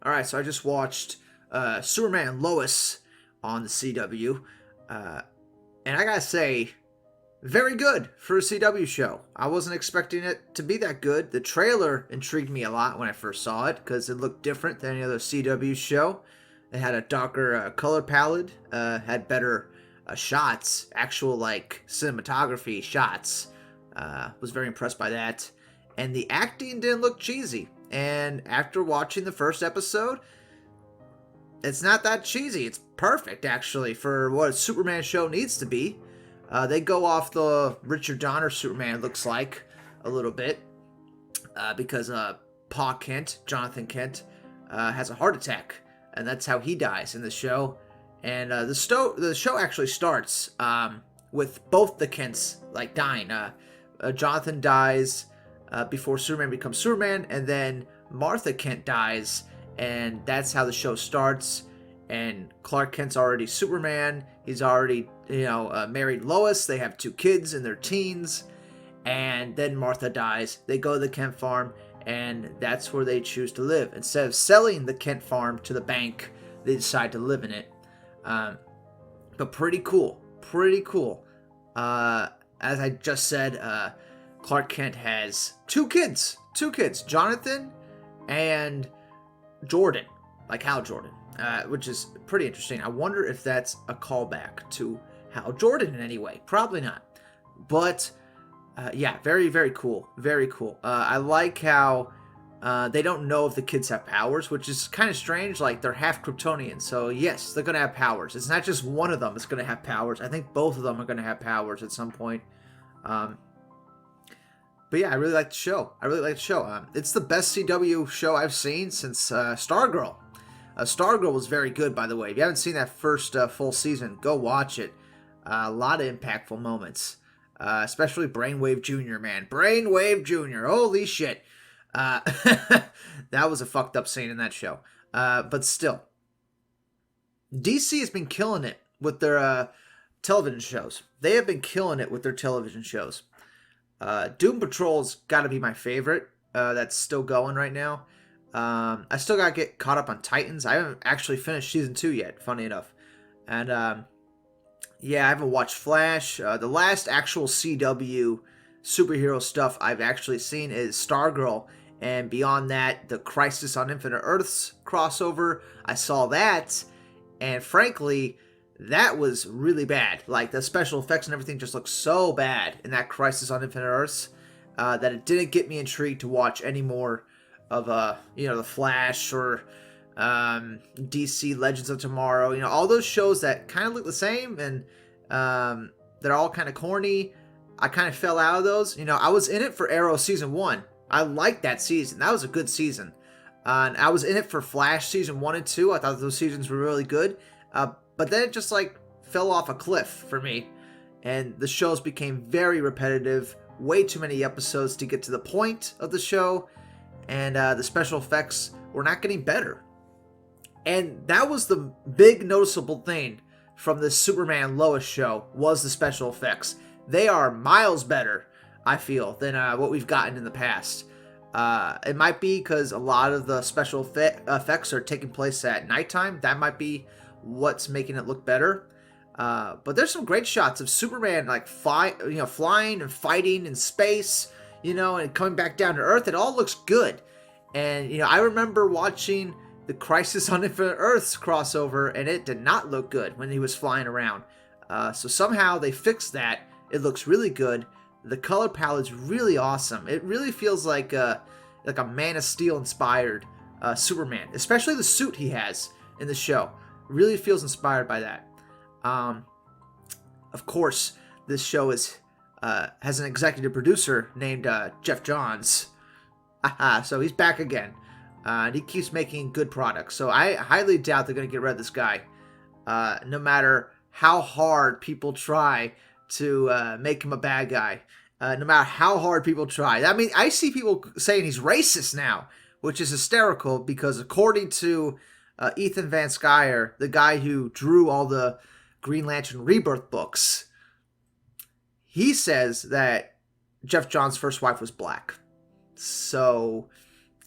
All right, so I just watched Superman Lois on the CW, and I gotta say, very good for a CW show. I wasn't expecting it to be that good. The trailer intrigued me a lot when I first saw it because it looked different than any other CW show. It had a darker color palette, had better shots, actual like cinematography shots. Was very impressed by that, and the acting didn't look cheesy. And after watching the first episode, it's not that cheesy. It's perfect, actually, for what a Superman show needs to be. They go off the Richard Donner Superman, it looks like, a little bit, because Pa Kent, Jonathan Kent, has a heart attack, and that's how he dies in the show. And the show actually starts with both the Kents like dying. Jonathan dies before Superman becomes Superman, and then Martha Kent dies, and that's how the show starts. And Clark Kent's already Superman. He's already, married Lois. They have 2 kids in their teens. And then Martha dies. They go to the Kent farm, and that's where they choose to live. Instead of selling the Kent farm to the bank, they decide to live in it. But pretty cool. Pretty cool. As I just said, Clark Kent has 2 kids. 2 kids. Jonathan and Jordan. Like Hal Jordan. Which is pretty interesting. I wonder if that's a callback to Hal Jordan in any way. Probably not. But, yeah, very, very cool. Very cool. I like how they don't know if the kids have powers, which is kind of strange. Like, they're half Kryptonian, so yes, they're going to have powers. It's not just one of them that's going to have powers. I think both of them are going to have powers at some point. But yeah, I really like the show. It's the best CW show I've seen since Stargirl. Stargirl was very good, by the way. If you haven't seen that first full season, go watch it. A lot of impactful moments. Especially Brainwave Jr., man. Brainwave Jr., holy shit. That was a fucked up scene in that show. But still. DC has been killing it with their television shows. They have been killing it with their television shows. Doom Patrol's got to be my favorite. That's still going right now. I still gotta get caught up on Titans. I haven't actually finished season 2 yet, funny enough. And, yeah, I haven't watched Flash. The last actual CW superhero stuff I've actually seen is Stargirl. And beyond that, the Crisis on Infinite Earths crossover. I saw that. And frankly, that was really bad. Like, the special effects and everything just looked so bad in that Crisis on Infinite Earths that it didn't get me intrigued to watch any more of the Flash or DC Legends of Tomorrow, all those shows that kind of look the same and they're all kind of corny. I kind of fell out of those. I was in it for Arrow season 1. I liked that season. That was a good season. And I was in it for Flash season 1 and 2. I thought those seasons were really good. But then it just like fell off a cliff for me. And the shows became very repetitive. Way too many episodes to get to the point of the show. And the special effects were not getting better. And that was the big noticeable thing from this Superman Lois show, was the special effects. They are miles better, I feel, than what we've gotten in the past. It might be because a lot of the special effects are taking place at nighttime. That might be what's making it look better. But there's some great shots of Superman like flying and fighting in space, and coming back down to Earth. It all looks good. And, I remember watching the Crisis on Infinite Earths crossover, and it did not look good when he was flying around. So somehow they fixed that. It looks really good. The color palette's really awesome. It really feels like a Man of Steel inspired Superman, especially the suit he has in the show. Really feels inspired by that. Of course, this show has an executive producer named Jeff Johns. So he's back again. And he keeps making good products. So I highly doubt they're going to get rid of this guy. No matter how hard people try to make him a bad guy. No matter how hard people try. I mean, I see people saying he's racist now, which is hysterical because according to Ethan Van Sciver, the guy who drew all the Green Lantern Rebirth books, he says that Jeff Johns' first wife was black. So,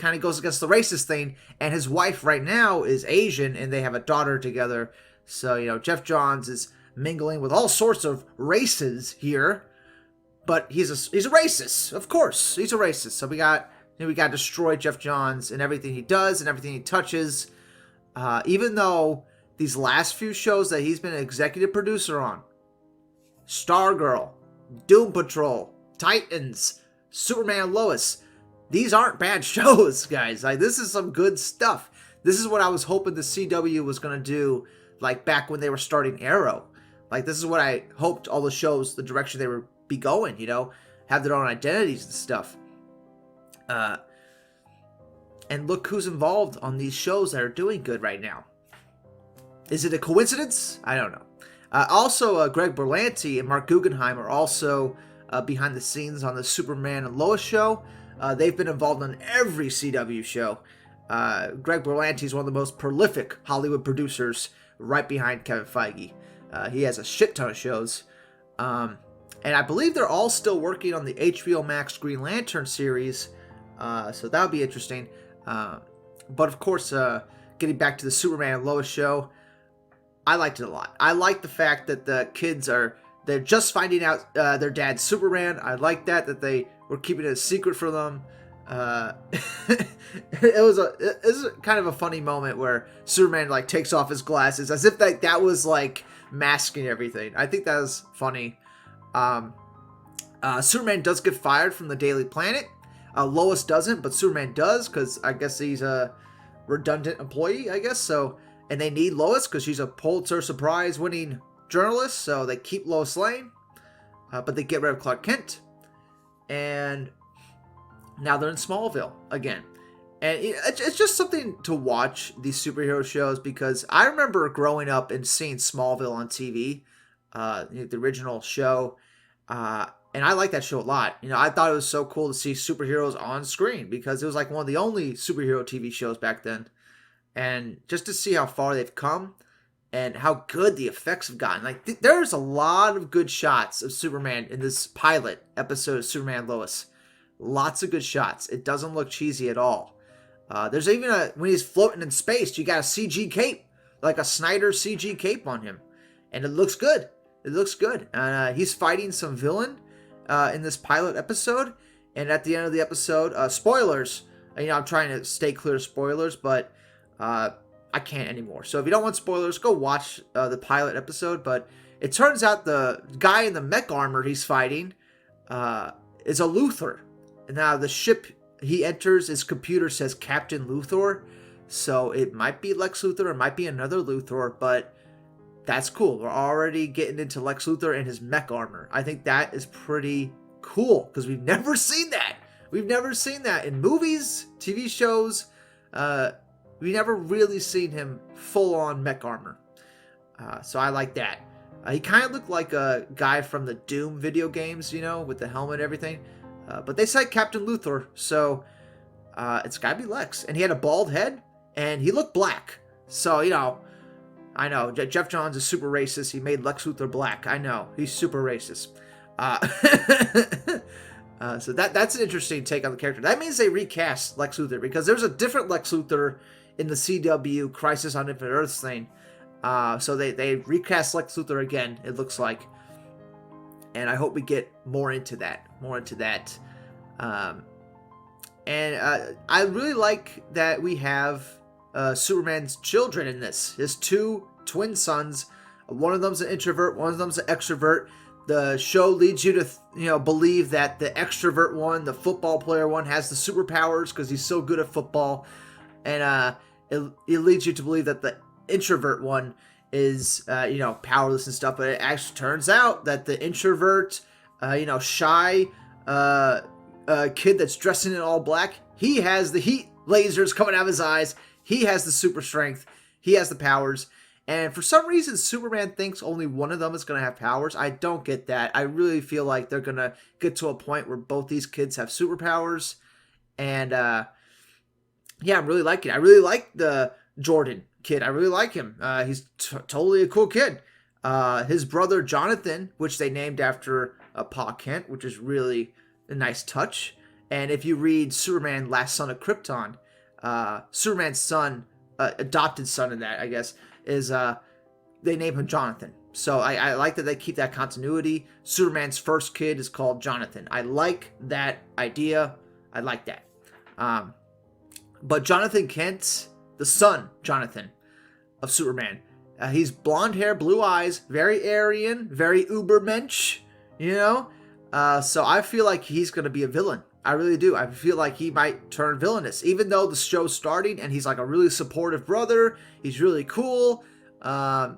kind of goes against the racist thing. And his wife right now is Asian, and they have a daughter together. So, you know, Jeff Johns is mingling with all sorts of races here. But he's a racist, of course. He's a racist. So we got to destroy Jeff Johns and everything he does and everything he touches. Even though these last few shows that he's been an executive producer on, Stargirl, Doom Patrol, Titans, Superman Lois, these aren't bad shows, guys. Like, this is some good stuff. This is what I was hoping the CW was going to do, like, back when they were starting Arrow. Like, this is what I hoped all the shows, the direction they would be going, you know, have their own identities and stuff. And look who's involved on these shows that are doing good right now. Is it a coincidence? I don't know. Also, Greg Berlanti and Mark Guggenheim are also behind the scenes on the Superman and Lois show. They've been involved on every CW show. Greg Berlanti is one of the most prolific Hollywood producers, right behind Kevin Feige. He has a shit ton of shows. And I believe they're all still working on the HBO Max Green Lantern series. So that would be interesting. But of course, getting back to the Superman and Lois show, I liked it a lot. I like the fact that the kids they're just finding out their dad's Superman. I like that they were keeping it a secret from them. It was kind of a funny moment where Superman like takes off his glasses as if that was like masking everything. I think that was funny. Superman does get fired from the Daily Planet. Lois doesn't, but Superman does, because I guess he's a redundant employee, I guess. So, and they need Lois because she's a Pulitzer Prize winning journalist, so they keep Lois Lane, but they get rid of Clark Kent. And now they're in Smallville again. And it's just something to watch, these superhero shows, because I remember growing up and seeing Smallville on TV, the original show, and I like that show a lot. You know, I thought it was so cool to see superheroes on screen because it was like one of the only superhero TV shows back then. And just to see how far they've come and how good the effects have gotten. Like, there's a lot of good shots of Superman in this pilot episode of Superman Lois. Lots of good shots. It doesn't look cheesy at all. There's even when he's floating in space, you got a CG cape, like a Snyder CG cape on him. And it looks good. It looks good. And he's fighting some villain in this pilot episode. And at the end of the episode, spoilers. You know, I'm trying to stay clear of spoilers, but I can't anymore. So if you don't want spoilers, go watch the pilot episode. But it turns out the guy in the mech armor he's fighting is a Luthor. And now the ship he enters, his computer says Captain Luthor. So it might be Lex Luthor, it might be another Luthor, but that's cool. We're already getting into Lex Luthor and his mech armor. I think that is pretty cool because we've never seen that. We've never seen that in movies, TV shows. We've never really seen him full-on mech armor. So I like that. He kind of looked like a guy from the Doom video games, you know, with the helmet and everything. But they said Captain Luthor, so it's got to be Lex. And he had a bald head, and he looked black. So, you know, I know. Jeff Johns is super racist. He made Lex Luthor black. I know. He's super racist. So that's an interesting take on the character. That means they recast Lex Luthor, because there's a different Lex Luthor in the CW Crisis on Infinite Earths thing. So they recast Lex Luthor again, it looks like. And I hope we get more into that. And I really like that we have Superman's children in this. His two twin sons. One of them's an introvert, one of them's an extrovert. The show leads you to believe that the extrovert one, the football player one, has the superpowers because he's so good at football. And it leads you to believe that the introvert one is powerless and stuff, but it actually turns out that the introvert shy kid that's dressing in all black, he has the heat lasers coming out of his eyes, he has the super strength, he has the powers, and for some reason Superman thinks only one of them is going to have powers. I don't get that. I really feel like they're going to get to a point where both these kids have superpowers. And yeah, I'm really liking it. I really like the Jordan kid. I really like him. He's totally a cool kid. His brother Jonathan, which they named after Pa Kent, which is really a nice touch. And if you read Superman, Last Son of Krypton, Superman's son, adopted son in that, I guess, is they name him Jonathan. So I like that they keep that continuity. Superman's first kid is called Jonathan. I like that idea. I like that. But Jonathan Kent, the son, Jonathan, of Superman, he's blonde hair, blue eyes, very Aryan, very Ubermensch, you know? So I feel like he's going to be a villain. I really do. I feel like he might turn villainous, even though the show's starting and he's like a really supportive brother. He's really cool.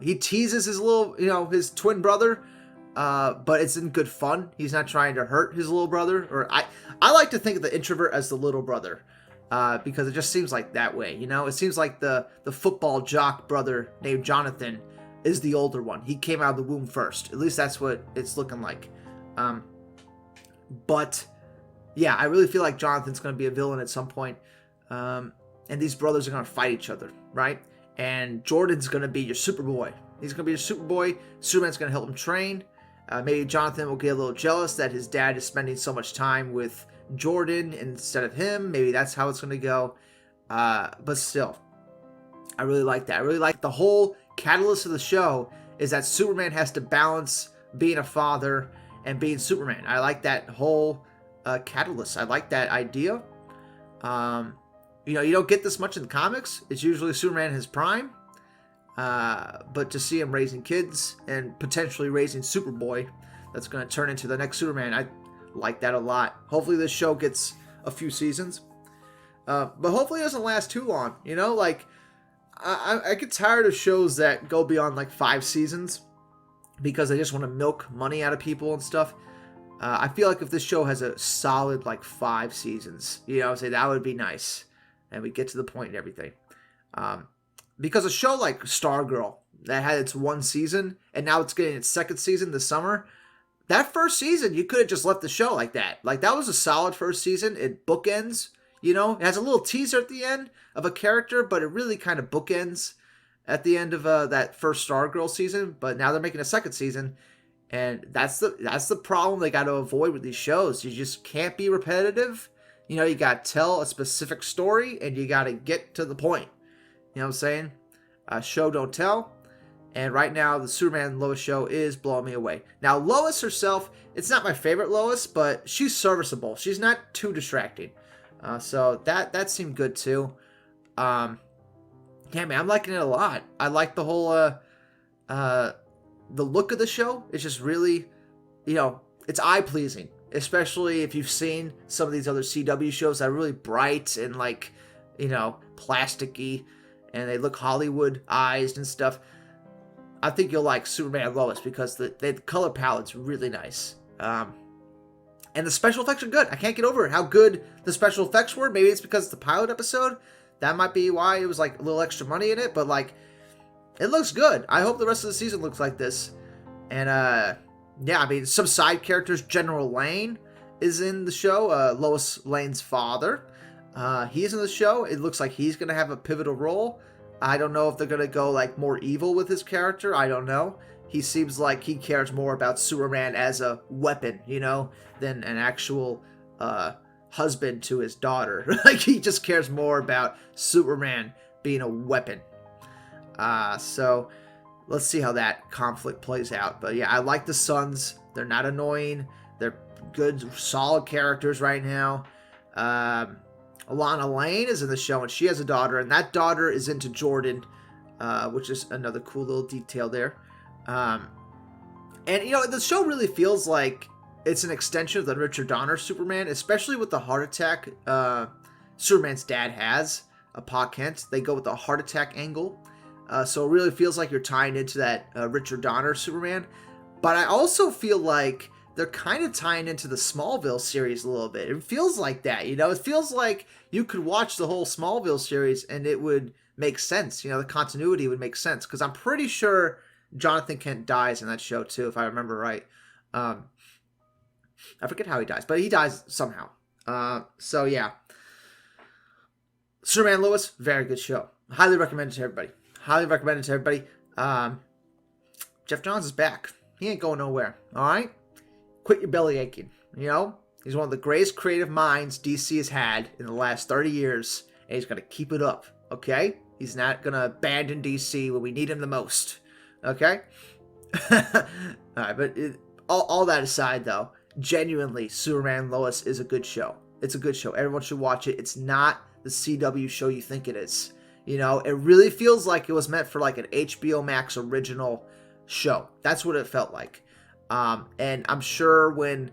He teases his little, his twin brother, but it's in good fun. He's not trying to hurt his little brother. Or I like to think of the introvert as the little brother, because it just seems like that way. It seems like the football jock brother named Jonathan is the older one. He came out of the womb first. At least that's what it's looking like. But yeah, I really feel like Jonathan's going to be a villain at some point. And these brothers are going to fight each other, right? And Jordan's going to be your Superboy. He's going to be your Superboy. Superman's going to help him train. Maybe Jonathan will get a little jealous that his dad is spending so much time with Jordan instead of him. Maybe that's how it's going to go. But still, I really like that. I really like the whole catalyst of the show is that Superman has to balance being a father and being Superman. I like that whole catalyst. I like that idea. You don't get this much in the comics. It's usually Superman in his prime. But to see him raising kids and potentially raising Superboy, that's going to turn into the next Superman. I like that a lot. Hopefully this show gets a few seasons. But hopefully it doesn't last too long. I get tired of shows that go beyond like 5 seasons because they just want to milk money out of people and stuff. I feel like if this show has a solid like 5 seasons, say that would be nice. And we get to the point and everything. Because a show like Stargirl that had its 1 season and now it's getting its 2nd season this summer, that first season you could have just left the show like that. Like that was a solid first season. It bookends, it has a little teaser at the end of a character, but it really kind of bookends at the end of that first Stargirl season. But now they're making a 2nd season, and that's the problem they got to avoid with these shows. You just can't be repetitive. You got to tell a specific story, and you got to get to the point. You know what I'm saying? Show, don't tell. And right now, the Superman Lois show is blowing me away. Now, Lois herself, it's not my favorite Lois, but she's serviceable. She's not too distracting. So that seemed good, too. Yeah, man, I'm liking it a lot. I like the whole, the look of the show. It's just really, it's eye-pleasing. Especially if you've seen some of these other CW shows that are really bright and like, plasticky, and they look Hollywood-ized and stuff. I think you'll like Superman Lois because the color palette's really nice. And the special effects are good. I can't get over it. How good the special effects were. Maybe it's because it's the pilot episode. That might be why it was like a little extra money in it. But like, it looks good. I hope the rest of the season looks like this. And yeah, I mean, some side characters. General Lane is in the show. Lois Lane's father. He's in the show. It looks like he's going to have a pivotal role. I don't know if they're going to go like more evil with his character. I don't know. He seems like he cares more about Superman as a weapon, than an actual husband to his daughter. Like he just cares more about Superman being a weapon. So let's see how that conflict plays out. But yeah, I like the Sons. They're not annoying. They're good, solid characters right now. Alana Lane is in the show, and she has a daughter, and that daughter is into Jordan, which is another cool little detail there. And, the show really feels like it's an extension of the Richard Donner Superman, especially with the heart attack Superman's dad has, Pa Kent. They go with the heart attack angle. So it really feels like you're tying into that Richard Donner Superman. But I also feel like they're kind of tying into the Smallville series a little bit. It feels like that, It feels like you could watch the whole Smallville series and it would make sense. The continuity would make sense. Because I'm pretty sure Jonathan Kent dies in that show, too, if I remember right. I forget how he dies, but he dies somehow. So, yeah. Superman Lois, very good show. Highly recommended to everybody. Jeff Johns is back. He ain't going nowhere, all right? Quit your belly aching, He's one of the greatest creative minds DC has had in the last 30 years, and he's going to keep it up, okay? He's not going to abandon DC when we need him the most, okay? All right, but all that aside, though, genuinely, Superman Lois is a good show. It's a good show. Everyone should watch it. It's not the CW show you think it is. You know, it really feels like it was meant for like an HBO Max original show. That's what it felt like. And I'm sure when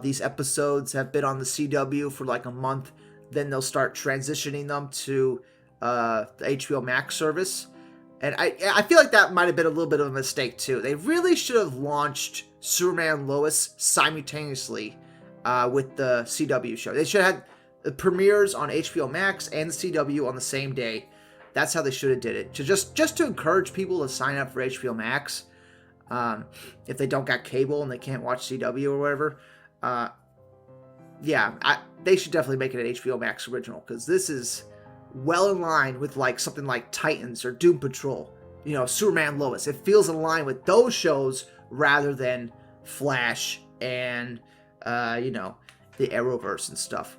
these episodes have been on the CW for like a month, then they'll start transitioning them to the HBO Max service. And I feel like that might have been a little bit of a mistake too. They really should have launched Superman Lois simultaneously with the CW show. They should have had the premieres on HBO Max and the CW on the same day. That's how they should have did it. Just to encourage people to sign up for HBO Max if they don't got cable and they can't watch CW or whatever. They should definitely make it an HBO Max original, because this is well in line with like something like Titans or Doom Patrol. You know, Superman Lois. It feels in line with those shows rather than Flash and the Arrowverse and stuff.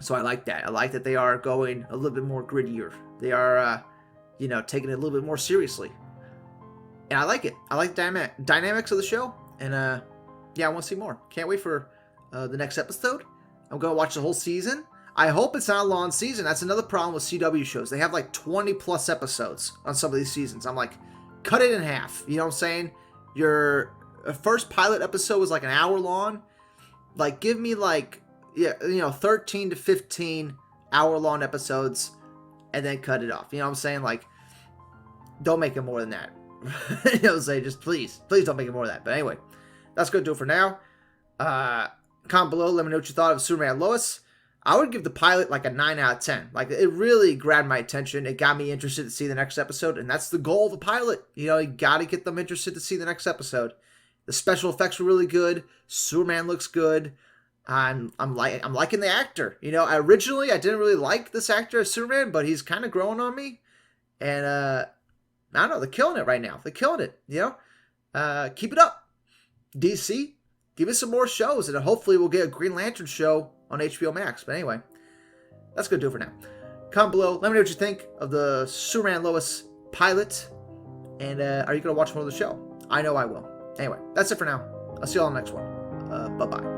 So I like that. I like that they are going a little bit more grittier. They are, taking it a little bit more seriously. And I like it. I like the dynamics of the show. And, I want to see more. Can't wait for the next episode. I'm going to watch the whole season. I hope it's not a long season. That's another problem with CW shows. They have like 20 plus episodes on some of these seasons. I'm like, cut it in half. You know what I'm saying? Your first pilot episode was like an hour long. Like, give me like, 13 to 15 hour-long episodes, and then cut it off. You know what I'm saying? Like, don't make it more than that. You know what I'm saying? Just please don't make it more than that. But anyway, that's going to do it for now. Comment below, let me know what you thought of Superman Lois. I would give the pilot like a 9 out of 10. Like, it really grabbed my attention. It got me interested to see the next episode, and that's the goal of a pilot. You got to get them interested to see the next episode. The special effects were really good. Superman looks good. I'm liking the actor. Originally I didn't really like this actor as Superman, but he's kind of growing on me. And I don't know, they're killing it right now. They're killing it. Keep it up. DC, give us some more shows, and hopefully we'll get a Green Lantern show on HBO Max. But anyway, that's gonna do it for now. Comment below. Let me know what you think of the Superman Lois pilot. And are you gonna watch more of the show? I know I will. Anyway, that's it for now. I'll see you all on the next one. Bye-bye.